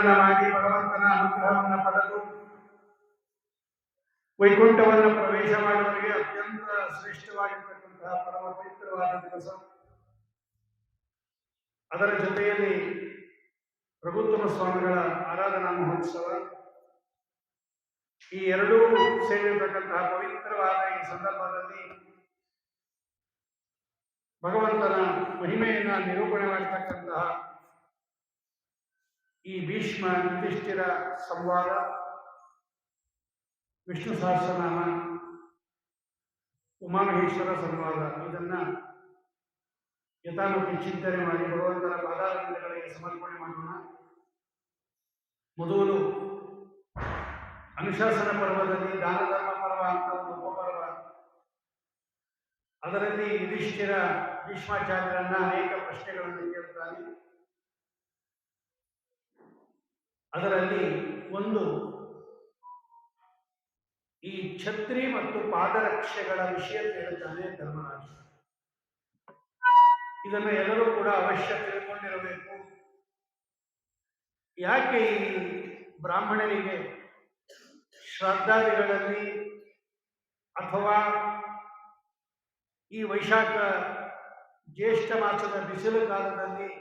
ಸೇವೆಗಳನ್ನು ಮಾಡಿ ಭಗವಂತನ ಅನುಗ್ರಹವನ್ನು ಪಡೆದು ವೈಕುಂಠವನ್ನು ಪ್ರವೇಶ ಮಾಡುವವರಿಗೆ ಅತ್ಯಂತ ಶ್ರೇಷ್ಠವಾಗಿರ್ತಕ್ಕಂತಹ ಪರಮ ಪವಿತ್ರವಾದ ದಿವಸ. ಅದರ ಜೊತೆಯಲ್ಲಿ ಪ್ರಭುತ್ವ ಸ್ವಾಮಿಗಳ ಆರಾಧನಾ ಮಹೋತ್ಸವ. ಈ ಎರಡೂ ಸೇರಿರತಕ್ಕಂತಹ ಪವಿತ್ರವಾದ ಈ ಸಂದರ್ಭದಲ್ಲಿ ಭಗವಂತನ ಮಹಿಮೆಯನ್ನ ನಿರೂಪಣೆ ಮಾಡತಕ್ಕಂತಹ ಈ ಭೀಷ್ಮ ಯುಧಿಷ್ಠಿರ ಸಂವಾದ, ವಿಷ್ಣು ಸಹಸ್ರನಾಮ, ಉಮಾಮಹೇಶ್ವರ ಸಂವಾದ, ಇದನ್ನ ಯಥಾಮತಿ ಚಿಂತನೆ ಮಾಡಿ ಭಗವಂತನ ಪಾದಾರವಿಂದಗಳಿಗೆ ಸಮರ್ಪಣೆ ಮಾಡೋಣ. ಮೊದಲು ಅನುಶಾಸನ ಪರ್ವದಲ್ಲಿ ದಾನ ಧರ್ಮ ಪರ್ವ ಅಂತ ಒಂದು ಉಪಪರ್ವ, ಅದರಲ್ಲಿ ಯುಧಿಷ್ಠಿರ ಭೀಷ್ಮಾಚಾರ್ಯರನ್ನ ಅನೇಕ ಪ್ರಶ್ನೆಗಳನ್ನು ಕೇಳ್ತಾನೆ. ಅದರಲ್ಲಿ ಒಂದು ಈ ಛತ್ರಿ ಮತ್ತು ಪಾದರಕ್ಷೆಗಳ ವಿಷಯ ಹೇಳ್ತಾನೆ ಧರ್ಮರಾಜ. ಇದನ್ನು ಎಲ್ಲರೂ ಕೂಡ ಅವಶ್ಯ ತಿಳ್ಕೊಂಡಿರಬೇಕು. ಯಾಕೆ ಈ ಬ್ರಾಹ್ಮಣರಿಗೆ ಶ್ರಾದ್ದಾದಿಗಳಲ್ಲಿ ಅಥವಾ ಈ ವೈಶಾಖ ಜ್ಯೇಷ್ಠ ಮಾಸದ ಬಿಸಿಲು ಕಾಲದಲ್ಲಿ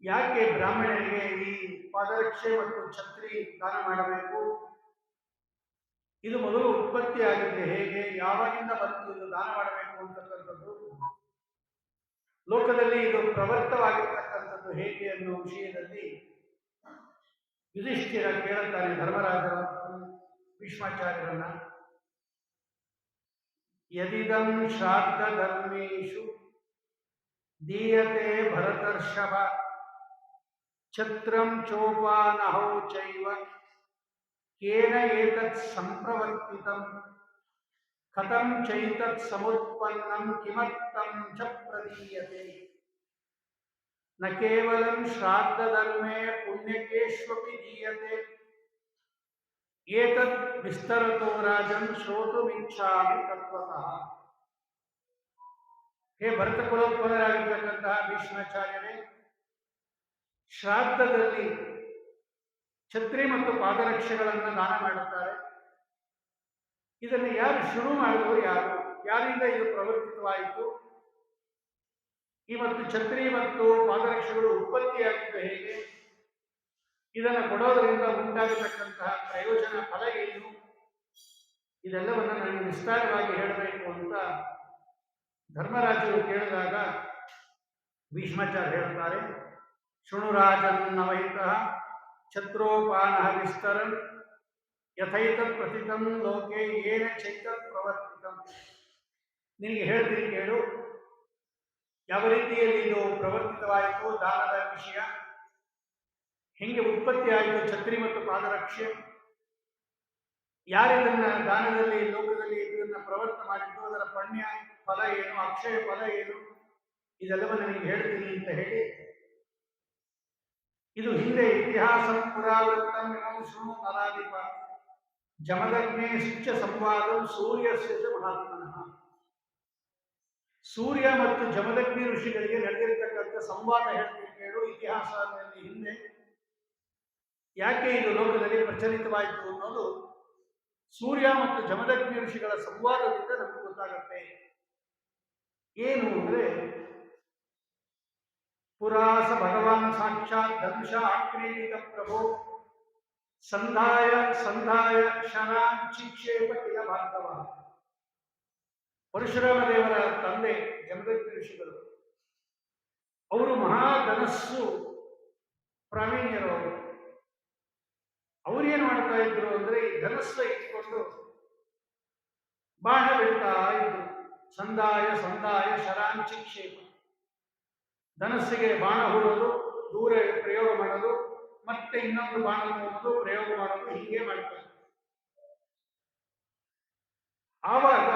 ಯಾಕೆ ಬ್ರಾಹ್ಮಣರಿಗೆ ಈ ಪಾದರಕ್ಷೆ ಮತ್ತು ಛತ್ರಿ ದಾನ ಮಾಡಬೇಕು? ಇದು ಮೊದಲು ಉತ್ಪತ್ತಿ ಆಗಿದ್ದೆ ಹೇಗೆ, ಯಾವಾಗಿಂದ ಬಂತು ಇದು ದಾನ ಮಾಡಬೇಕು ಅಂತಕ್ಕಂಥದ್ದು, ಲೋಕದಲ್ಲಿ ಇದು ಪ್ರವರ್ತವಾಗಿರ್ತಕ್ಕಂಥದ್ದು ಹೇಗೆ ಅನ್ನುವ ವಿಷಯದಲ್ಲಿ ಯುಧಿಷ್ಠಿರ ಕೇಳುತ್ತಾನೆ ಧರ್ಮರಾಜರ ಭೀಷ್ಮಾಚಾರ್ಯರನ್ನ. ಯದಿದಂ ಶ್ರಾದ್ದ ಧರ್ಮೇಶು ದೀಯತೆ ಭರತರ್ಷಭ ಛತ್ರಂ ಚೋಪಾನಹೌ ಚೈವ ಕೇನ ಏತತ್ ಸಂಪ್ರವರ್ತಿತಂ ಕಥಂ ಚೈತತ್ ಸಮುತ್ಪನ್ನಂ ಕಿಮರ್ಥಂ ಚ ಪ್ರದೀಯತೆ ನ ಕೇವಲಂ ಶ್ರಾದ್ದ ಧರ್ಮೇ ಪುಣ್ಯಕೇಶ್ವಪಿ ದೀಯತೆ ಏತತ್ ವಿಸ್ತರತೋ ರಾಜನ್ ಶ್ರೋತುಮಿಚ್ಛಾಮಿ ತತ್ವತಃ. ಹೇ ಭರತ ಕುಲೋತ್ಪನ್ನರಾಗಿರ್ತಕ್ಕಂತಹ ಭೀಷ್ಮಾಚಾರ್ಯರೇ, ಶ್ರಾದ್ದದಲ್ಲಿ ಛತ್ರಿ ಮತ್ತು ಪಾದರಕ್ಷೆಗಳನ್ನು ದಾನ ಮಾಡುತ್ತಾರೆ. ಇದನ್ನು ಯಾರು ಶುರು ಮಾಡಿದವರು? ಯಾರಿಂದ ಇದು ಪ್ರವರ್ತಿತವಾಯಿತು? ಈ ಮತ್ತು ಛತ್ರಿ ಮತ್ತು ಪಾದರಕ್ಷೆಗಳು ಉತ್ಪತ್ತಿಯಾಗಿದ್ದು ಹೇಗೆ? ಇದನ್ನು ಕೊಡೋದರಿಂದ ಉಂಟಾಗತಕ್ಕಂತಹ ಪ್ರಯೋಜನ, ಫಲ ಏನು? ಇದೆಲ್ಲವನ್ನು ನನಗೆ ವಿಸ್ತಾರವಾಗಿ ಹೇಳಬೇಕು ಅಂತ ಧರ್ಮರಾಜರು ಕೇಳಿದಾಗ ಭೀಷ್ಮಾಚಾರ್ಯ ಹೇಳ್ತಾರೆ, ಶೃಣುರಾಜನ್ನವಹಿತಃ ಛತ್ರೋಪಾನಃ ವಿಸ್ತರನ್ ಯಥೈತತ್ ಪ್ರತಿತಂ ಲೋಕೆ ಏನ ಚೈತತ್ ಪ್ರವರ್ತಿತಂ. ನಿನಗೆ ಹೇಳ್ತೀನಿ ಕೇಳು, ಯಾವ ರೀತಿಯಲ್ಲಿ ಇದು ಪ್ರವರ್ತಿತವಾಯಿತು, ದಾನದ ವಿಷಯ ಹೆಂಗೆ ಉತ್ಪತ್ತಿ ಆಯಿತು, ಛತ್ರಿ ಮತ್ತು ಪಾದರಕ್ಷೆ, ಯಾರಿದನ್ನ ದಾನದಲ್ಲಿ ಲೋಕದಲ್ಲಿ ಇದನ್ನು ಪ್ರವರ್ತ ಮಾಡಿದ್ದು, ಅದರ ಪುಣ್ಯ ಫಲ ಏನು, ಅಕ್ಷಯ ಫಲ ಏನು, ಇದೆಲ್ಲವನ್ನು ನನಗೆ ಹೇಳ್ತೀನಿ ಅಂತ ಹೇಳಿ, ಇದು ಹಿಂದೆ ಇತಿಹಾಸ ಪುರಾವೃತ್ತಂ ಶೃಣು ನರಾಧಿಪ ಜಮದಗ್ನೇ ಶಿಕ್ಷ ಸಂವಾದಂ ಸೂರ್ಯಸ್ಯ ಮಹಾತ್ಮನಃ. ಸೂರ್ಯ ಮತ್ತು ಜಮದಗ್ನಿ ಋಷಿಗಳಿಗೆ ನಡೆದಿರತಕ್ಕಂಥ ಸಂವಾದ ಹೇಳ್ತೀನಿ ಕೇಳು. ಇತಿಹಾಸದಲ್ಲಿ ಹಿಂದೆ ಯಾಕೆ ಇದು ಲೋಕದಲ್ಲಿ ಪ್ರಚಲಿತವಾಯಿತು ಅನ್ನೋದು ಸೂರ್ಯ ಮತ್ತು ಜಮದಗ್ನಿ ಋಷಿಗಳ ಸಂವಾದದಿಂದ ನಮಗೆ ಗೊತ್ತಾಗತ್ತೆ. ಏನು ಅಂದ್ರೆ, ಪುರಾಸ ಭಗವಾನ್ ಸಾಕ್ಷಾತ್ ಧನುಷ ಆಕ್ರೀಡಿತ ಪ್ರಭೋ ಸಂಧಾಯ ಶನಾನ್ ಚಿಕ್ಷೇಪ ಕಿಲ ಭಾರ್ಗವ. ಪರಶುರಾಮ ದೇವರ ತಂದೆ ಜಮದಗ್ನಿ ಋಷಿಗಳು, ಅವರು ಮಹಾಧನಸ್ಸು ಪ್ರಾವೀಣ್ಯರು. ಅವರೇನು ಮಾಡ್ತಾ ಇದ್ರು ಅಂದ್ರೆ, ಈ ಧನಸ್ಸು ಇಟ್ಕೊಂಡು ಬಾಣ ಬಿಡ್ತಾ ಇದ್ರು. ಸಂಧಾಯ ಶರಾನ್ ಚಿಕ್ಷೇಪ, ಧನಸ್ಸಿಗೆ ಬಾಣ ಹೂಡೋದು, ದೂರ ಪ್ರಯೋಗ ಮಾಡೋದು, ಮತ್ತೆ ಇನ್ನೊಂದು ಬಾಣ ಹೋಗೋದು, ಪ್ರಯೋಗ ಮಾಡೋದು, ಹೀಗೆ ಮಾಡ್ತಾರೆ. ಆವಾಗ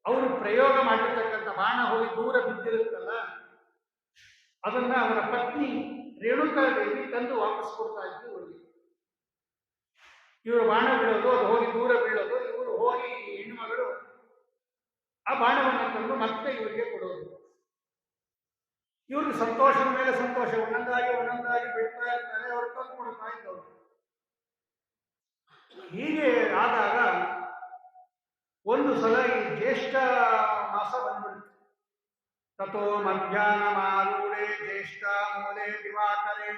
ಅವರು ಪ್ರಯೋಗ ಮಾಡಿರ್ತಕ್ಕಂಥ ಬಾಣ ಹೋಗಿ ದೂರ ಬಿದ್ದಿರುತ್ತಲ್ಲ, ಅದನ್ನ ಅವರ ಪತ್ನಿ ರೇಣುಕಾದೇವಿ ತಂದು ವಾಪಸ್ ಕೊಡ್ತಾ ಇದ್ರು ಇವರಿಗೆ. ಇವರು ಬಾಣ ಬಿಡೋದು, ಅದು ಹೋಗಿ ದೂರ ಬೀಳೋದು, ಇವರು ಹೋಗಿ ಹೆಣ್ಣುಮಗಳು ಆ ಬಾಣವನ್ನು ತಂದು ಮತ್ತೆ ಇವರಿಗೆ ಕೊಡೋದು. ಇವ್ರಿಗೆ ಸಂತೋಷದ ಮೇಲೆ ಸಂತೋಷ, ಒಂದೊಂದಾಗಿ ಹೀಗೆ ಆದಾಗ ಒಂದು ಸಲ ಈ ಜ್ಯೇಷ್ಠ ಮಾಸ ಬಂದ್ಬಿಡ್ತು. ತಥೋ ಮಧ್ಯಾಹ್ನಮಾರೂಢೆ ಜ್ಯೇಷ್ಠ ಮೂಲೆ ದಿವಾಕರೆ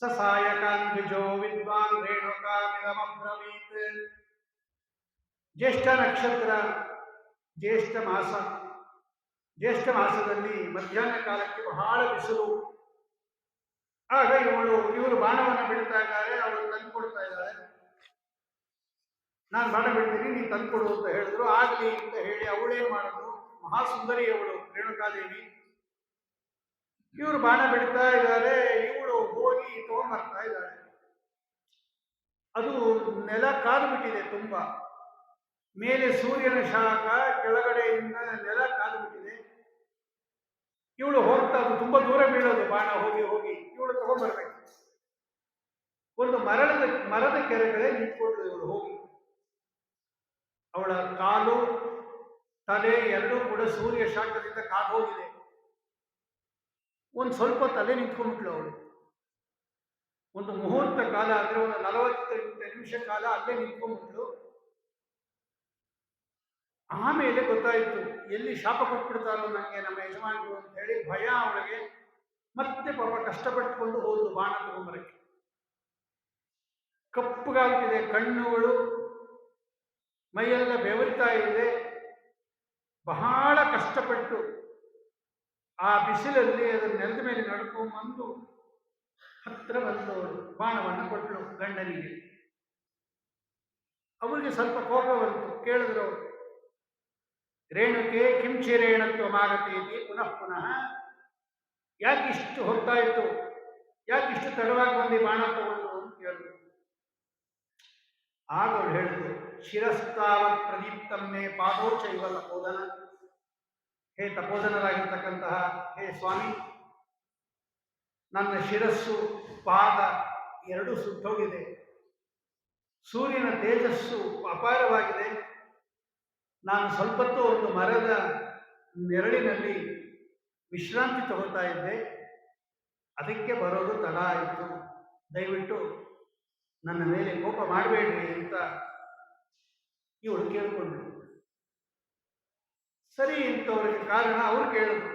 ಸಸಾಯಕಾಂದ್ವಿಜೋ ವಿದ್ವಾನ್ ರೇಣುಕಾಮಿದಮಬ್ರವೀತ್. ಜ್ಯೇಷ್ಠ ನಕ್ಷತ್ರ, ಜ್ಯೇಷ್ಠ ಮಾಸ. ಜ್ಯೇಷ್ಠ ಮಾಸದಲ್ಲಿ ಮಧ್ಯಾಹ್ನ ಕಾಲಕ್ಕೆ ಬಹಳ ಬಿಸಿಲು. ಆಗ ಇವರು ಬಾಣವನ್ನು ಬಿಡ್ತಾ ಇದ್ದಾರೆ, ಅವಳು ತಂದು ಕೊಡ್ತಾ ಇದ್ದಾಳೆ. ನಾನು ಬಾಣ ಬಿಡ್ತೀನಿ, ನೀನು ತಂದು ಕೊಡು ಅಂತ ಹೇಳಿದ್ರು. ಆಗಲಿ ಅಂತ ಹೇಳಿ ಅವಳೇನು ಮಾಡಿದ್ರು, ಮಹಾಸುಂದರಿ ಅವಳು ರೇಣುಕಾದೇವಿ. ಇವರು ಬಾಣ ಬಿಡ್ತಾ ಇದ್ದಾರೆ, ಇವಳು ಹೋಗಿ ತಗೊಂಡ್ಬರ್ತಾ ಇದ್ದಾಳೆ. ಅದು ನೆಲ ಕಾದು ಬಿಟ್ಟಿದೆ ತುಂಬಾ. ಮೇಲೆ ಸೂರ್ಯನ ಶಾಖ, ಕೆಳಗಡೆಯಿಂದ ನೆಲ ಕಾದು ಬಿಟ್ಟಿದೆ. ಇವಳು ಹೋಗ್ತಾ, ಅದು ತುಂಬಾ ದೂರ ಬೀಳೋದು ಬಾಣ ಹೋಗಿ ಹೋಗಿ. ಇವಳು ತಗೊಂಡ್ಬರ್ಬೇಕು. ಒಂದು ಮರದ ಕೆಳಗಡೆ ನಿಂತ್ಕೊಂಡು ಇವಳು ಹೋಗಿ, ಅವಳ ಕಾಲು ತಲೆ ಎರಡೂ ಕೂಡ ಸೂರ್ಯ ಶಾಖದಿಂದ ಕಾದು ಹೋಗಿದೆ. ಒಂದು ಸ್ವಲ್ಪ ತಲೆ ನಿಂತ್ಕೊಂಡ್ಬಿಟ್ಲು ಅವಳು. ಒಂದು ಮುಹೂರ್ತ ಕಾಲ, ಅಂದ್ರೆ ಒಂದು 48 ನಿಮಿಷ ಕಾಲ ಅಲ್ಲೇ ನಿಂತ್ಕೊಂಡ್ಬಿಟ್ಲು. ಆಮೇಲೆ ಗೊತ್ತಾಯಿತು, ಎಲ್ಲಿ ಶಾಪ ಕೊಟ್ಬಿಡ್ತಾರೋ ನನಗೆ ನಮ್ಮ ಯಜಮಾನರು ಅಂತ ಹೇಳಿ ಭಯ ಅವಳಿಗೆ. ಮತ್ತೆ ಪಾಪ ಕಷ್ಟಪಟ್ಟುಕೊಂಡು ಹೋದ್ಲು ಬಾಣ ತಗೊಂಬರಕ್ಕೆ. ಕಪ್ಪಗಾಗ್ತಿದೆ ಕಣ್ಣುಗಳು, ಮೈಯೆಲ್ಲ ಬೆವರಿತಾ ಇದೆ. ಬಹಳ ಕಷ್ಟಪಟ್ಟು ಆ ಬಿಸಿಲಲ್ಲಿ ಅದರ ನೆಲದ ಮೇಲೆ ನಡ್ಕೊಂಡ್ಬಂದು ಹತ್ರ ಬಂದವಳು ಬಾಣವನ್ನು ಕೊಟ್ಟಳು ಗಂಡನಿಗೆ. ಅವರಿಗೆ ಸ್ವಲ್ಪ ಕೋಪ ಬಂತು. ಕೇಳಿದ್ರು ಅವರು, ರೇಣುಕೆ ಕಿಂಚಿರೇಣತ್ವಮಾಗತಿ ಇತಿ ಪುನಃ ಪುನಃ, ಯಾಕಿಷ್ಟು ಹೊತ್ತಾಯಿತು, ಯಾಕಿಷ್ಟು ತಡವಾಗಿ ಬಂದು ಬಾಣ ತಗೊಂಡು ಅಂತ ಹೇಳಿದ್ರು. ಆಗ ಅವಳು ಹೇಳಿದ್ರು, ಶಿರಸ್ತಾವತ್ ಪ್ರದೀಪ್ತಮ್ಮೆ ಪಾದೋಚೈವ ತಪೋದನ. ಹೇ ತಪೋದನರಾಗಿರ್ತಕ್ಕಂತಹ ಹೇ ಸ್ವಾಮಿ, ನನ್ನ ಶಿರಸ್ಸು ಪಾದ ಎರಡೂ ಸುಟ್ಟೋಗಿದೆ. ಸೂರ್ಯನ ತೇಜಸ್ಸು ಅಪಾರವಾಗಿದೆ. ನಾನು ಸ್ವಲ್ಪತ್ತು ಒಂದು ಮರದ ನೆರಳಿನಲ್ಲಿ ವಿಶ್ರಾಂತಿ ತಗೋತಾ ಇದ್ದೆ, ಅದಕ್ಕೆ ಬರೋದು ತಡ ಆಯಿತು. ದಯವಿಟ್ಟು ನನ್ನ ಮೇಲೆ ಕೋಪ ಮಾಡಬೇಡ್ರಿ ಅಂತ ಇವಳು ಕೇಳಿಕೊಂಡ್ರು. ಸರಿ ಇಂಥವ್ರಿಗೆ ಕಾರಣ ಅವ್ರು ಕೇಳಿದ್ರು.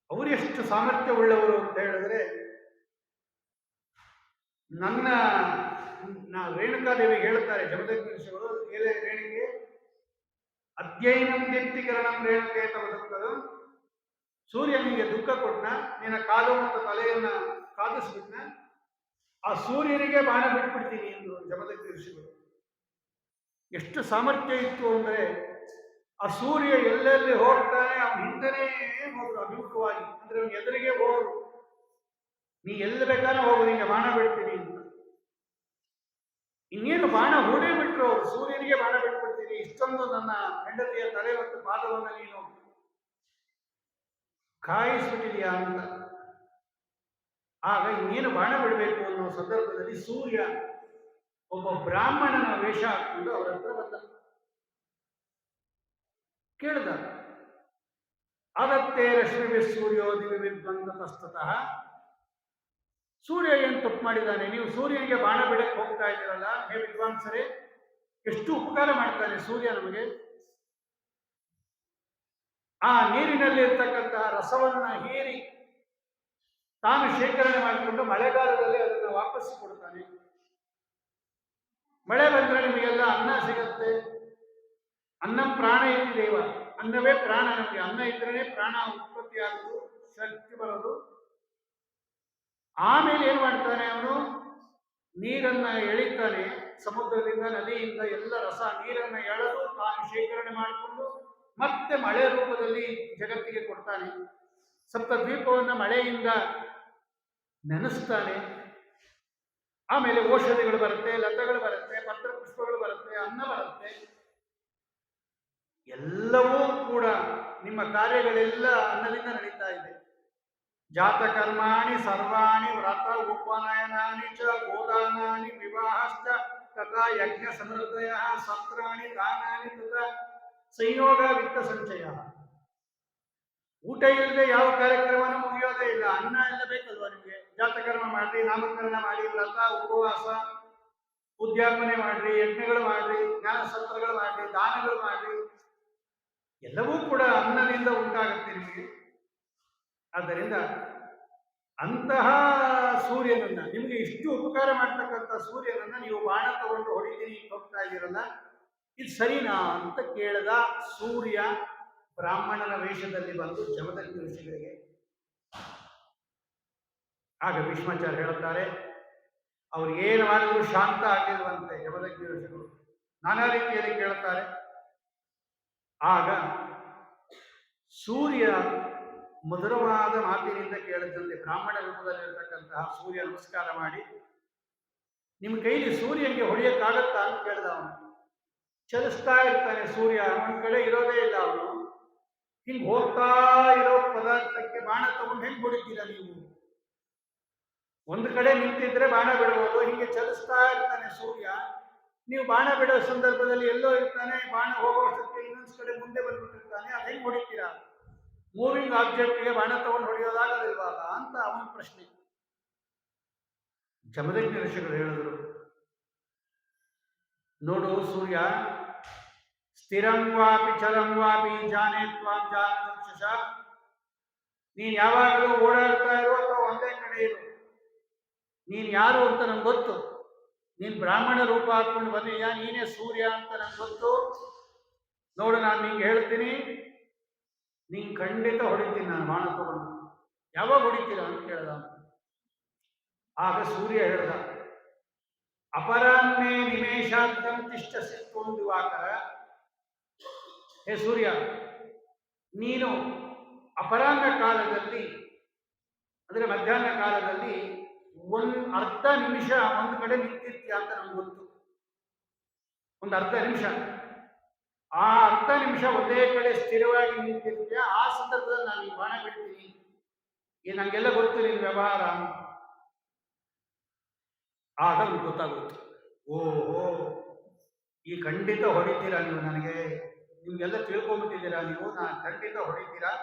ಅವರು ಎಷ್ಟು ಸಾಮರ್ಥ್ಯವುಳ್ಳವರು ಅಂತ ಹೇಳಿದ್ರೆ, ರೇಣುಕಾದೇವಿಗೆ ಹೇಳ್ತಾರೆ ಜಮದಗ್ನಿ ಋಷಿಗಳು, ರೇಣಿಗೆ ಅಧ್ಯಯನಂ ದೀಪ್ತಿಕರಣಂ ರೇಣುಕೆ ತವದಕ್ಕದು. ಸೂರ್ಯನಿಗೆ ದುಃಖ ಕೊಟ್ಟನ, ನಿನ್ನ ಕಾಲು ಮತ್ತು ತಲೆಯನ್ನ ಕಾದಿಸ್ಬಿಟ್ನ, ಆ ಸೂರ್ಯನಿಗೆ ಬಾಣ ಬಿಟ್ಬಿಡ್ತೀನಿ ಎಂದು ಜಮದಗ್ನಿ ಋಷಿಗಳು. ಎಷ್ಟು ಸಾಮರ್ಥ್ಯ ಇತ್ತು ಅಂದ್ರೆ, ಆ ಸೂರ್ಯ ಎಲ್ಲೆಲ್ಲಿ ಹೋಗ್ತಾನೆ ಅವನ ಹಿಂದನೇ ಹೋದ್ರು ಅಭಿಮುಖವಾಗಿ. ಅಂದ್ರೆ ಅವನ ಎದುರಿಗೆ ಹೋದ್ರು, ನೀ ಎಲ್ಲಿ ಬೇಕಾದ್ರೆ ಹೋಗು, ನಿಂಗೆ ಬಾಣ ಬಿಡ್ತೀನಿ ಅಂತ. ಇನ್ನೇನು ಬಾಣ ಹೂಡೇ ಬಿಟ್ರು ಅವರು, ಸೂರ್ಯನಿಗೆ ಬಾಣ ಬಿಟ್ಬಿಡ್ತೀನಿ, ಇಷ್ಟೊಂದು ನನ್ನ ಹೆಂಡತಿಯ ತಲೆ ಮತ್ತು ಪಾದವನ್ನು ನೀನು ಕಾಯಿಸ್ಬಿಟ್ಟಿದೆಯಾ ಅಂತ. ಆಗ ಇನ್ನೇನು ಬಾಣ ಬಿಡಬೇಕು ಅನ್ನೋ ಸಂದರ್ಭದಲ್ಲಿ ಸೂರ್ಯ ಒಬ್ಬ ಬ್ರಾಹ್ಮಣನ ವೇಷ ಹಾಕೊಂಡು ಅವರ ಹತ್ರ ಬಂದ. ಕೇಳಿದ, ಅದತ್ತೇ ರಶ್ಮಿ ಸೂರ್ಯೋದಿವಿ ವಿದ್ವಂದ ತಸ್ತತಃ. ಸೂರ್ಯ ಏನು ತಪ್ಪು ಮಾಡಿದ್ದಾನೆ, ನೀವು ಸೂರ್ಯನಿಗೆ ಬಾಣ ಬಿಡಕ್ಕೆ ಹೋಗ್ತಾ ಇದ್ದೀರಲ್ಲ, ಹೇ ವಿದ್ವಾಂಸರೇ, ಎಷ್ಟು ಉಪಕಾರ ಮಾಡ್ತಾನೆ ಸೂರ್ಯ ನಮಗೆ. ಆ ನೀರಿನಲ್ಲಿ ಇರ್ತಕ್ಕಂತಹ ರಸವನ್ನ ಹೀರಿ ತಾನು ಶೇಖರಣೆ ಮಾಡಿಕೊಂಡು ಮಳೆಗಾಲದಲ್ಲಿ ಅದನ್ನು ವಾಪಸ್ ಕೊಡ್ತಾನೆ. ಮಳೆ ಬಂದ್ರೆ ನಿಮಗೆಲ್ಲ ಅನ್ನ ಸಿಗತ್ತೆ. ಅನ್ನಂ ಪ್ರಾಣ ಇತಿ ದೇವ, ಅನ್ನವೇ ಪ್ರಾಣ ನಮಗೆ. ಅನ್ನ ಇದ್ರೇನೆ ಪ್ರಾಣ ಉತ್ಪತ್ತಿ ಆಗೋದು, ಶಕ್ತಿ ಬರೋದು. ಆಮೇಲೆ ಏನ್ ಮಾಡ್ತಾನೆ ಅವನು, ನೀರನ್ನ ಎಳಿತಾನೆ, ಸಮುದ್ರದಿಂದ ನದಿಯಿಂದ ಎಲ್ಲ ರಸ ನೀರನ್ನ ಎಳೆದು ತಾನು ಶೇಖರಣೆ ಮಾಡಿಕೊಂಡು ಮತ್ತೆ ಮಳೆ ರೂಪದಲ್ಲಿ ಜಗತ್ತಿಗೆ ಕೊಡ್ತಾನೆ. ಸಪ್ತದ್ವೀಪವನ್ನು ಮಳೆಯಿಂದ ನೆನೆಸ್ತಾನೆ. ಆಮೇಲೆ ಔಷಧಿಗಳು ಬರುತ್ತೆ, ಲತೆಗಳು ಬರುತ್ತೆ, ಪತ್ರ ಪುಷ್ಪಗಳು ಬರುತ್ತೆ, ಅನ್ನ ಬರುತ್ತೆ. ಎಲ್ಲವೂ ಕೂಡ ನಿಮ್ಮ ಕಾರ್ಯಗಳೆಲ್ಲ ಅನ್ನದಿಂದ ನಡೀತಾ ಇದೆ. ಜಾತಕರ್ಮಾಣಿ ಸರ್ವಾಣಿ ವ್ರತ ಉಪನಯನಾನಿ ಚ ಗೋದಾನಾನಿ ವಿವಾಹಶ್ಚ ತಥಾ ಯಜ್ಞ ಸಮೃದ್ಧಯ ಸತ್ರಾಣಿ ದಾನಾನಿ ತಥಾ ಸಂಯೋಗ ವಿತ್ತ ಸಂಚಯ. ಊಟ ಇಲ್ಲದೆ ಯಾವ ಕಾರ್ಯಕ್ರಮನೂ ಮುಗಿಯೋದೇ ಇಲ್ಲ. ಅನ್ನ ಎಲ್ಲ ಬೇಕಲ್ವಾ ನಿಮಗೆ? ಜಾತಕರ್ಮ ಮಾಡಿ, ನಾಮಕರಣ ಮಾಡಿ, ವ್ರತ ಉಪವಾಸ ಉದ್ಯಾಪನೆ ಮಾಡ್ರಿ, ಯಜ್ಞಗಳು ಮಾಡ್ರಿ, ಜ್ಞಾನ ಸತ್ರಗಳು ಮಾಡ್ರಿ, ದಾನಗಳು ಮಾಡ್ರಿ, ಎಲ್ಲವೂ ಕೂಡ ಅನ್ನದಿಂದ ಉಂಟಾಗುತ್ತೆ ನಿಮಗೆ. ಆದ್ದರಿಂದ ಅಂತಹ ಸೂರ್ಯನನ್ನ, ನಿಮಗೆ ಇಷ್ಟು ಉಪಕಾರ ಮಾಡ್ತಕ್ಕಂಥ ಸೂರ್ಯನನ್ನ ನೀವು ಬಾಣ ತಗೊಂಡು ಹೊಡಿತೀನಿ ಹೋಗ್ತಾ ಇದ್ದೀರಲ್ಲ, ಇದು ಸರಿನಾ ಅಂತ ಕೇಳಿದ ಸೂರ್ಯ ಬ್ರಾಹ್ಮಣನ ವೇಷದಲ್ಲಿ ಬಂದು ಜಮದಗ್ನಿ ಋಷಿಗಳಿಗೆ. ಆಗ ಭೀಷ್ಮಾಚಾರ್ಯ ಹೇಳುತ್ತಾರೆ, ಅವ್ರು ಏನು ಮಾಡಿದ್ರು ಶಾಂತ ಆಗಿರುವಂತೆ ಜಮದಗ್ನಿ ಋಷಿಗಳು ನಾನಾ ರೀತಿಯಲ್ಲಿ ಕೇಳುತ್ತಾರೆ. ಆಗ ಸೂರ್ಯ ಮಧುರವಾದ ಮಾತಿನಿಂದ ಕೇಳಿದಂತೆ ಬ್ರಾಹ್ಮಣ ರೂಪದಲ್ಲಿರತಕ್ಕಂತಹ ಸೂರ್ಯ ನಮಸ್ಕಾರ ಮಾಡಿ, ನಿಮ್ಮ ಕೈಲಿ ಸೂರ್ಯನಿಗೆ ಹೊಡೆಯಕ್ಕಾಗತ್ತಾ ಅಂತ ಕೇಳಿದ. ಅವನು ಚಲಿಸ್ತಾ ಇರ್ತಾನೆ ಸೂರ್ಯ, ಒಂದ್ ಕಡೆ ಇರೋದೇ ಇಲ್ಲ. ಅವನು ಹಿಂಗೆ ಹೋಗ್ತಾ ಇರೋ ಪದಾರ್ಥಕ್ಕೆ ಬಾಣ ತಗೊಂಡು ಹೆಂಗ್ ಹೊಡಿತೀರ ನೀವು? ಒಂದು ಕಡೆ ನಿಂತಿದ್ರೆ ಬಾಣ ಬಿಡಬಹುದು, ಹಿಂಗೆ ಚಲಿಸ್ತಾ ಇರ್ತಾನೆ ಸೂರ್ಯ. ನೀವು ಬಾಣ ಬಿಡೋ ಸಂದರ್ಭದಲ್ಲಿ ಎಲ್ಲೋ ಇರ್ತಾನೆ, ಬಾಣ ಹೋಗೋಷ್ಟಕ್ಕೆ ಇನ್ನೊಂದು ಕಡೆ ಮುಂದೆ ಬಂದ್ಬಿಟ್ಟಿರ್ತಾನೆ, ಅದು ಹೆಂಗ್ ಹೊಡಿತೀರಾ? ಮೂವಿಂಗ್ ಆಬ್ಜೆಕ್ಟ್ಗೆ ಬಾಣ ತಗೊಂಡು ಹೊಡೆಯೋದಾಗಲಿಲ್ವಾಗ ಅಂತ ಅವನ ಪ್ರಶ್ನೆ. ಜಮದಗ್ನಿ ಋಷಿಗಳು ಹೇಳಿದ್ರು, ನೋಡು ಸೂರ್ಯ, ಸ್ಥಿರಂ ವಾಪಿ ಚಲಂ ವಾಪಿ ಜಾನೇ ತ್ವಾಂ ಜಾನದಕ್ಷಸ. ನೀನ್ ಯಾವಾಗಲೂ ಓಡಾಡ್ತಾ ಇರೋ ಅಥವಾ ಒಂದೇ ಕಡೆ ಇರು, ನೀನ್ ಯಾರು ಅಂತ ನಂಗೆ ಗೊತ್ತು. ನೀನ್ ಬ್ರಾಹ್ಮಣ ರೂಪ ಹಾಕೊಂಡು ಬಂದೀಯ, ನೀನೇ ಸೂರ್ಯ ಅಂತ ನಂಗೆ ಗೊತ್ತು. ನೋಡು, ನಾನು ನಿಂಗೆ ಹೇಳ್ತೀನಿ, ನೀನ್ ಖಂಡಿತ ಹೊಡಿತೀನಿ ನಾನು ಬಾಣ ತಗೊಂಡು. ಯಾವಾಗ ಹೊಡಿತೀರ ಅಂತ ಕೇಳ್ದ. ಆಗ ಸೂರ್ಯ ಹೇಳ್ದ, ಅಪರಾಹ್ನೇ ನಿಮೇಷಾರ್ಧಂ ತಿಷ್ಠಸಿ ತ್ವಂ ದಿವಾಕರ. ಹೇ ಸೂರ್ಯ, ನೀನು ಅಪರಾಹ್ನ ಕಾಲದಲ್ಲಿ ಅಂದ್ರೆ ಮಧ್ಯಾಹ್ನ ಕಾಲದಲ್ಲಿ ಅರ್ಧ ನಿಮಿಷ ಒಂದು ಕಡೆ ನಿಂತಿರ್ತೀಯ ಅಂತ ನಮ್ಗೆ ಗೊತ್ತು. ಒಂದು ಅರ್ಧ ನಿಮಿಷ, ಆ ಅರ್ಧ ನಿಮಿಷ ಒಂದೇ ಕಡೆ ಸ್ಥಿರವಾಗಿ ನಿಂತಿರ್ತೀಯ. ಆ ಸಂದರ್ಭದಲ್ಲಿ ನಾನು ಈ ಬಾಣ ಬಿಡ್ತೀನಿ, ಈ ನಂಗೆಲ್ಲ ಗೊತ್ತು ನಿನ್ ವ್ಯವಹಾರ. ಆಗ ನಿಮ್ಗೆ ಗೊತ್ತಾಗುತ್ತೆ, ಓಹೋ ಈ ಖಂಡಿತ ಹೊಡಿತೀರಾ ನೀವು ನನಗೆ, ನಿಮ್ಗೆಲ್ಲ ತಿಳ್ಕೊಂಡ್ಬಿಟ್ಟಿದ್ದೀರಾ ನೀವು, ನಾನು ಖಂಡಿತ ಹೊಡಿತೀರಾ,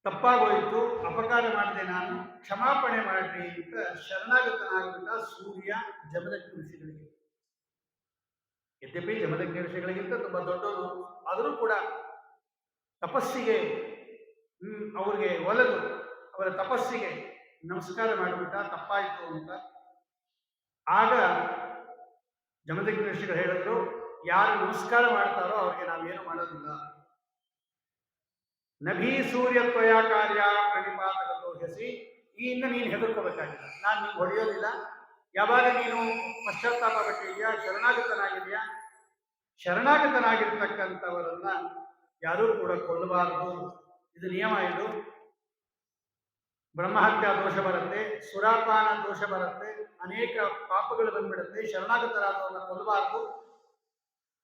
ತಪ್ಪಾಗೋಯ್ತು, ಅಪಕಾರ ಮಾಡಿದೆ, ನಾನು ಕ್ಷಮಾಪಣೆ ಮಾಡ್ರಿ ಅಂತ ಶರಣಾಗತನಾಗ್ಬಿಟ್ಟ ಸೂರ್ಯ ಜಮದಗ್ನಿ ಋಷಿಗಳಿಗೆ. ಯದ್ಯಪಿ ಜಮದಗ್ನಿ ಋಷಿಗಳಿಗಿಂತ ತುಂಬಾ ದೊಡ್ಡವರು, ಆದರೂ ಕೂಡ ತಪಸ್ಸಿಗೆ ಅವ್ರಿಗೆ ಒಲದು ಅವರ ತಪಸ್ಸಿಗೆ ನಮಸ್ಕಾರ ಮಾಡಿಬಿಟ್ಟ, ತಪ್ಪಾಯಿತು ಅಂತ. ಆಗ ಜಮದಗ್ನಿ ಋಷಿಗಳು ಹೇಳಿದ್ರು, ಯಾರು ನಮಸ್ಕಾರ ಮಾಡ್ತಾರೋ ಅವ್ರಿಗೆ ನಾವೇನು ಮಾಡೋದಿಲ್ಲ. ನಭೀ ಸೂರ್ಯತ್ವಯ ಕಾರ್ಯ ಪ್ರಣಿಪಾತಗತೋ ಹೆಸಿ. ಇನ್ನು ನೀನು ಹೆದರ್ಕೋಬೇಕಾಗಿಲ್ಲ, ನಾನು ನಿಮ್ಗೆ ಹೊಡೆಯೋದಿಲ್ಲ. ಯಾವಾಗ ನೀನು ಪಶ್ಚಾತ್ತಾಪ ಪಟ್ಟಿದೆಯಾ, ಶರಣಾಗತನಾಗಿದೆಯಾ, ಶರಣಾಗತನಾಗಿರ್ತಕ್ಕಂಥವರನ್ನ ಯಾರೂ ಕೂಡ ಕೊಲ್ಲಬಾರದು. ಇದು ನಿಯಮ. ಇದು ಬ್ರಹ್ಮಹತ್ಯಾ ದೋಷ ಬರುತ್ತೆ, ಸುರಾಪಾನ ದೋಷ ಬರುತ್ತೆ, ಅನೇಕ ಪಾಪಗಳು ಬಂದ್ಬಿಡುತ್ತೆ. ಶರಣಾಗತರಾದವನ್ನ ಕೊಲ್ಲಬಾರದು.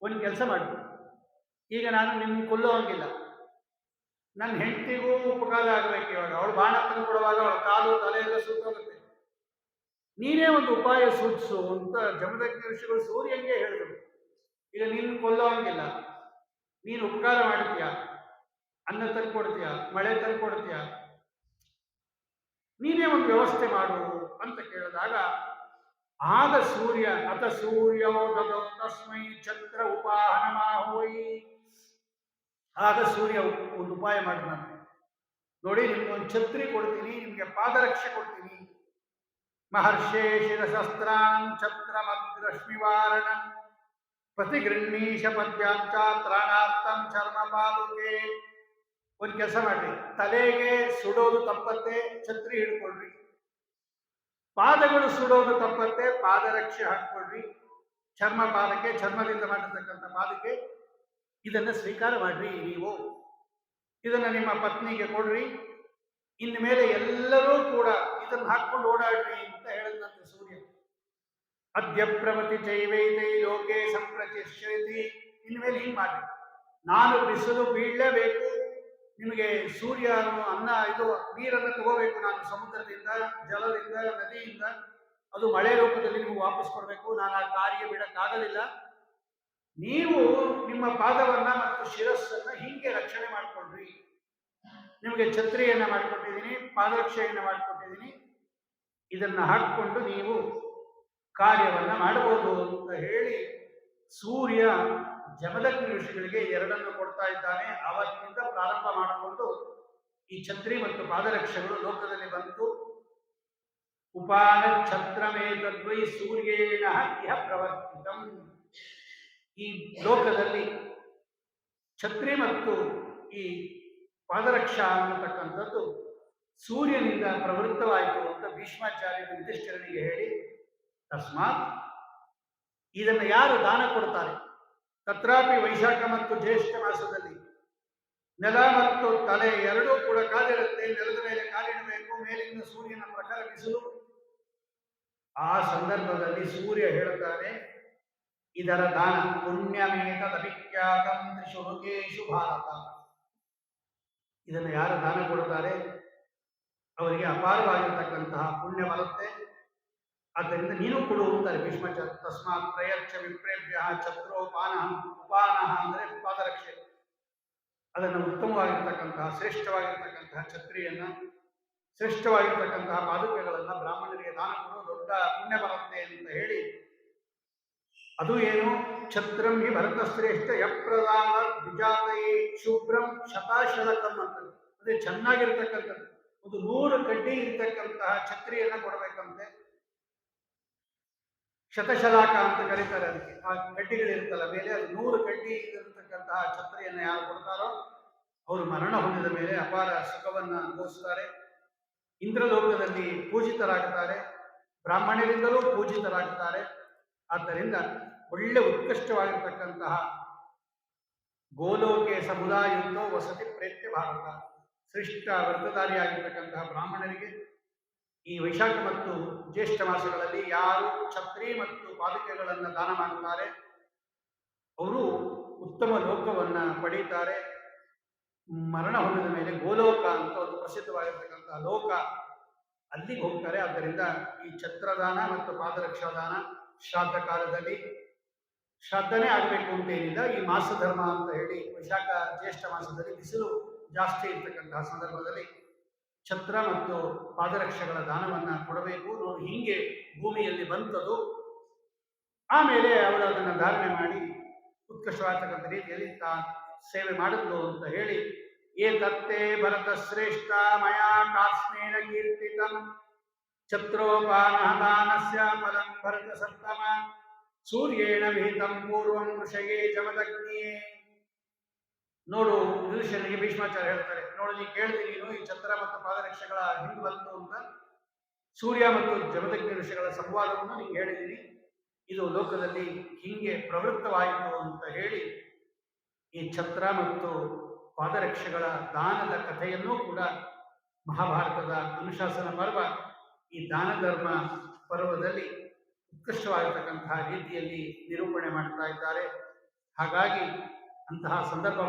ಒಂದು ಕೆಲಸ ಮಾಡ್ಬೋದು, ಈಗ ನಾನು ನಿಮ್ಗೆ ಕೊಲ್ಲೋಂಗಿಲ್ಲ, ನನ್ನ ಹೆಂಡತಿಗೂ ಉಪಕಾರ ಆಗಬೇಕು. ಇವಾಗ ಅವಳು ಬಾಣ ತಂದು ಕೊಡುವಾಗ ಅವಳ ಕಾಲು ತಲೆ ಎಲ್ಲ ಸುತ್ತೋಗುತ್ತೆ, ನೀನೇ ಒಂದು ಉಪಾಯ ಸೂಚಿಸು ಅಂತ ಜಮದಗ್ನಿ ಋಷಿಗಳು ಸೂರ್ಯಂಗೆ ಹೇಳಿದ್ರು. ಈಗ ನೀನು ಕೊಲ್ಲೋಂಗಿಲ್ಲ, ನೀನು ಉಪಕಾರ ಮಾಡ್ತೀಯ, ಅನ್ನ ತಂದ್ಕೊಡ್ತೀಯ, ಮಳೆ ತಂದ್ಕೊಡ್ತೀಯ, ನೀನೇ ಒಂದು ವ್ಯವಸ್ಥೆ ಮಾಡು ಅಂತ ಕೇಳಿದಾಗ, ಆಗ ಸೂರ್ಯ ಅತ ಸೂರ್ಯೋ ದದೌ ತಸ್ಮೈ ಛತ್ರ ಉಪಾಹನಮಾಹೋಯಿ. ಆಗ ಸೂರ್ಯ ಒಂದು ಉಪಾಯ ಮಾಡಿದಂತೆ, ನೋಡಿ ನಿಮ್ಗೊಂದು ಛತ್ರಿ ಕೊಡ್ತೀನಿ, ನಿಮ್ಗೆ ಪಾದರಕ್ಷೆ ಕೊಡ್ತೀನಿ. ಮಹರ್ಷೇ ಶಿರಶಸ್ತ್ರಾಂ ಛತ್ರ ಮದ್ರಶ್ಮಿವಾರಣ ಪ್ರತಿಗೃಹ್ಣೀಶ ಪದ್ಯಾಂಚ ತ್ರಾಣಾರ್ಥಂ ಚರ್ಮ ಪಾದುಕೆ. ಒಂದು ಕೆಲಸ ಮಾಡ್ರಿ, ತಲೆಗೆ ಸುಡೋದು ತಪ್ಪತ್ತೆ, ಛತ್ರಿ ಹಿಡ್ಕೊಳ್ರಿ. ಪಾದಗಳು ಸುಡೋದು ತಪ್ಪತ್ತೆ, ಪಾದರಕ್ಷೆ ಹಾಕ್ಕೊಳ್ರಿ. ಚರ್ಮ ಪಾದಕ್ಕೆ, ಚರ್ಮದಿಂದ ಮಾಡಿರ್ತಕ್ಕಂಥ ಪಾದಕ್ಕೆ ಇದನ್ನು ಸ್ವೀಕಾರ ಮಾಡ್ರಿ. ನೀವು ಇದನ್ನು ನಿಮ್ಮ ಪತ್ನಿಗೆ ಕೊಡ್ರಿ. ಇನ್ನು ಮೇಲೆ ಎಲ್ಲರೂ ಕೂಡ ಇದನ್ನು ಹಾಕ್ಕೊಂಡು ಓಡಾಡ್ರಿ ಅಂತ ಹೇಳಿದಂತೆ ಸೂರ್ಯ. ಅದ್ಯ ಪ್ರವೃತ್ತಿ ಚೈವೈತೈ ಲೋಕೆ ಸಂಪ್ರತಿಷ್ಯತಿ. ಇನ್ಮೇಲೆ ಹಿಂಗೆ ಮಾಡ್ರಿ, ನಾನು ಬಿಸಿಲು ಬೀಳಲೇಬೇಕು, ನಿಮಗೆ ಸೂರ್ಯ ಅನ್ನ ಇದು ನೀರನ್ನು ತಗೋಬೇಕು, ನಾನು ಸಮುದ್ರದಿಂದ, ಜಲದಿಂದ, ನದಿಯಿಂದ, ಅದು ಮಳೆ ರೂಪದಲ್ಲಿ ನಿಮಗೆ ವಾಪಸ್ ಕೊಡಬೇಕು. ನಾನು ಆ ಕಾರ್ಯ ಬಿಡಕ್ಕಾಗಲಿಲ್ಲ. ನೀವು ನಿಮ್ಮ ಪಾದವನ್ನ ಮತ್ತು ಶಿರಸ್ಸನ್ನ ಹೀಗೆ ರಕ್ಷಣೆ ಮಾಡಿಕೊಡ್ರಿ. ನಿಮಗೆ ಛತ್ರಿಯನ್ನ ಮಾಡಿಕೊಟ್ಟಿದ್ದೀನಿ, ಪಾದರಕ್ಷೆಯನ್ನ ಮಾಡಿಕೊಟ್ಟಿದ್ದೀನಿ. ಇದನ್ನ ಹಾಕಿಕೊಂಡು ನೀವು ಕಾರ್ಯವನ್ನ ಮಾಡಬಹುದು ಅಂತ ಹೇಳಿ ಸೂರ್ಯ ಜಮದಗ್ನಿ ಋಷಿಗಳಿಗೆ ಎರಡನ್ನು ಕೊಡ್ತಾ ಇದ್ದಾನೆ. ಅವತ್ತಿನಿಂದ ಪ್ರಾರಂಭ ಮಾಡಿಕೊಂಡು ಈ ಛತ್ರಿ ಮತ್ತು ಪಾದರಕ್ಷೆಗಳು ಲೋಕದಲ್ಲಿ ಬಂತು. ಉಪಾನ ಛತ್ರಮೇತದ್ವೈ ಸೂರ್ಯೇಣ ಇಹ ಪ್ರವರ್ತಿತಂ. ಈ ಲೋಕದಲ್ಲಿ ಛತ್ರಿ ಮತ್ತು ಈ ಪಾದರಕ್ಷಾ ಅನ್ನತಕ್ಕಂಥದ್ದು ಸೂರ್ಯನಿಂದ ಪ್ರವೃತ್ತವಾಯಿತು ಅಂತ ಭೀಷ್ಮಾಚಾರ್ಯರು ಯುಧಿಷ್ಠಿರನಿಗೆ ಹೇಳಿ, ತಸ್ಮಾತ್ ಇದನ್ನು ಯಾರು ದಾನ ಕೊಡ್ತಾರೆ, ತತ್ರಾಪಿ ವೈಶಾಖ ಮತ್ತು ಜ್ಯೇಷ್ಠ ಮಾಸದಲ್ಲಿ ನೆಲ ಮತ್ತು ತಲೆ ಎರಡೂ ಕೂಡ ಕಾದಿರುತ್ತೆ, ನೆಲದ ಮೇಲೆ ಕಾಲಿಡಬೇಕು, ಮೇಲಿಂದ ಸೂರ್ಯನ ಪ್ರಖರ ಬಿಸಿಲು. ಆ ಸಂದರ್ಭದಲ್ಲಿ ಸೂರ್ಯ ಹೇಳುತ್ತಾನೆ, ಇದರ ದಾನ ಪುಣ್ಯಮೇತದಭಿಖ್ಯಾತಂ ತ್ರಿಷು ಲೋಕೇಶು ಭಾರತ. ಇದನ್ನು ಯಾರು ದಾನ ಕೊಡ್ತಾರೆ ಅವರಿಗೆ ಅಪಾರವಾಗಿರತಕ್ಕಂತಹ ಪುಣ್ಯ ಬರುತ್ತೆ. ಆದ್ದರಿಂದ ನೀನು ಕೊಡು ಅಂತಾರೆ ಭೀಷ್ಮಾಚಾರ್ಯ. ತಸ್ಮಾತ್ ಪ್ರಯಚ್ಛ ವಿಪ್ರೇಭ್ಯ ಛತ್ರೋಪಾನ ಉಪಾನ ಅಂದರೆ ಪಾದರಕ್ಷೆ, ಅದನ್ನು ಉತ್ತಮವಾಗಿರ್ತಕ್ಕಂತಹ ಶ್ರೇಷ್ಠವಾಗಿರ್ತಕ್ಕಂತಹ ಛತ್ರಿಯನ್ನ, ಶ್ರೇಷ್ಠವಾಗಿರ್ತಕ್ಕಂತಹ ಪಾದುಕೆಗಳನ್ನ ಬ್ರಾಹ್ಮಣರಿಗೆ ದಾನ ಕೊಡು, ದೊಡ್ಡ ಪುಣ್ಯ ಬರುತ್ತೆ ಅಂತ ಹೇಳಿ. ಅದು ಏನು, ಛತ್ರಂ ಹಿ ಭರತಶ್ರೇಷ್ಠ ಯಪ್ರದಾನ ದ್ವಿಜಾತಯೇ ಶುಭ್ರಂ ಶತಾಶಲಕಂ ಅಂತ, ಅಂದ್ರೆ ಚೆನ್ನಾಗಿರ್ತಕ್ಕಂಥದ್ದು ಒಂದು 100 ಕಡ್ಡಿ ಇರ್ತಕ್ಕಂತಹ ಛತ್ರಿಯನ್ನ ಕೊಡಬೇಕಂತೆ. ಶತಶಲಾಕ ಅಂತ ಕರೀತಾರೆ ಅದಕ್ಕೆ. ಆ ಕಡ್ಡಿಗಳಿರುತ್ತಲ್ಲ ಮೇಲೆ, ಅದು 100 ಕಡ್ಡಿ ಇರತಕ್ಕಂತಹ ಛತ್ರಿಯನ್ನು ಯಾರು ಕೊಡ್ತಾರೋ ಅವರು ಮರಣ ಹೊಂದಿದ ಮೇಲೆ ಅಪಾರ ಸುಖವನ್ನ ಅನುಭವಿಸ್ತಾರೆ, ಇಂದ್ರಲೋಕದಲ್ಲಿ ಪೂಜಿತರಾಗುತ್ತಾರೆ, ಬ್ರಾಹ್ಮಣರಿಂದಲೂ ಪೂಜಿತರಾಗುತ್ತಾರೆ. ಆದ್ದರಿಂದ ಒಳ್ಳೆ ಉತ್ಕೃಷ್ಟವಾಗಿರ್ತಕ್ಕಂತಹ ಗೋಲೋಕೆ ಸಮುದಾಯಂತೋ ವಸತಿ ಪ್ರೇತ್ಯ ಭಾರತ, ಶ್ರೇಷ್ಠ ವ್ರತಧಾರಿಯಾಗಿರ್ತಕ್ಕಂತಹ ಬ್ರಾಹ್ಮಣರಿಗೆ ಈ ವೈಶಾಖ ಮತ್ತು ಜ್ಯೇಷ್ಠ ಮಾಸಗಳಲ್ಲಿ ಯಾರು ಛತ್ರಿ ಮತ್ತು ಪಾದುಕೆಗಳನ್ನು ದಾನ ಮಾಡುತ್ತಾರೆ ಅವರು ಉತ್ತಮ ಲೋಕವನ್ನು ಪಡೀತಾರೆ. ಮರಣ ಹೊಂದಿದ ಮೇಲೆ ಗೋಲೋಕ ಅಂತ ಒಂದು ಪ್ರಸಿದ್ಧವಾಗಿರ್ತಕ್ಕಂತಹ ಲೋಕ, ಅಲ್ಲಿಗೆ ಹೋಗ್ತಾರೆ. ಆದ್ದರಿಂದ ಈ ಛತ್ರದಾನ ಮತ್ತು ಪಾದರಕ್ಷಾದಾನ ಶ್ರಾದ್ದ ಕಾಲದಲ್ಲಿ, ಶ್ರಾದ್ದನೇ ಆಗಬೇಕು ಅಂತೇನಿಲ್ಲ, ಈ ಮಾಸ ಧರ್ಮ ಅಂತ ಹೇಳಿ ವೈಶಾಖ ಜ್ಯೇಷ್ಠ ಮಾಸದಲ್ಲಿ ಬಿಸಿಲು ಜಾಸ್ತಿ ಇರ್ತಕ್ಕಂತಹ ಸಂದರ್ಭದಲ್ಲಿ ಛತ್ರ ಮತ್ತು ಪಾದರಕ್ಷೆಗಳ ದಾನವನ್ನು ಕೊಡಬೇಕು. ನೋಡಿ ಹೀಗೆ ಭೂಮಿಯಲ್ಲಿ ಬಂತದು. ಆಮೇಲೆ ಅವಳು ಅದನ್ನು ಧಾರಣೆ ಮಾಡಿ ಉತ್ಕೃಷ್ಟವಾಗತಕ್ಕಂಥ ರೀತಿಯಲ್ಲಿ ಸೇವೆ ಮಾಡಿದ್ಲು ಅಂತ ಹೇಳಿ, ಏತತ್ತೇ ಭರತ ಶ್ರೇಷ್ಠ ಮಯಾ ಕಾಸ್ಮೇನ ಕೀರ್ತಿತಂ ಛತ್ರೋಪಾನದಾನಸ್ಯ ಫಲಂ ಭರತ ಸತ್ತಮ ಸೂರ್ಯೇಣ ವಿಹಿತಂ ಪೂರ್ವಂ ಋಷಯೇ ಜಮದಗ್ನಿಯೇ. ನೋಡು, ಯುಧಿಷ್ಠಿರನಿಗೆ ಭೀಷ್ಮಾಚಾರ್ಯ ಹೇಳ್ತಾರೆ, ನೋಡು ನೀ ಕೇಳಿದೆ, ನೀನು ಈ ಛತ್ರ ಮತ್ತು ಪಾದರಕ್ಷೆಗಳ ಹಿಂದೆ ಬಂತು ಅಂತ ಸೂರ್ಯ ಮತ್ತು ಜಮದಗ್ನಿ ಋಷಿಗಳ ಸಂವಾದವನ್ನು ನಿಂಗೆ ಹೇಳಿದ್ದೀನಿ, ಇದು ಲೋಕದಲ್ಲಿ ಹಿಂಗೆ ಪ್ರವೃತ್ತವಾಯಿತು ಅಂತ ಹೇಳಿ ಈ ಛತ್ರ ಮತ್ತು ಪಾದರಕ್ಷೆಗಳ ದಾನದ ಕಥೆಯನ್ನೂ ಕೂಡ ಮಹಾಭಾರತದ ಅನುಶಾಸನ ಪರ್ವ ಈ ದಾನ ಧರ್ಮ ಪರ್ವದಲ್ಲಿ ಉತ್ಕೃಷ್ಟವಾಗಿರ್ತಕ್ಕಂತಹ ರೀತಿಯಲ್ಲಿ ನಿರೂಪಣೆ ಮಾಡ್ತಾ ಇದ್ದಾರೆ. ಹಾಗಾಗಿ ಅಂತಹ ಸಂದರ್ಭ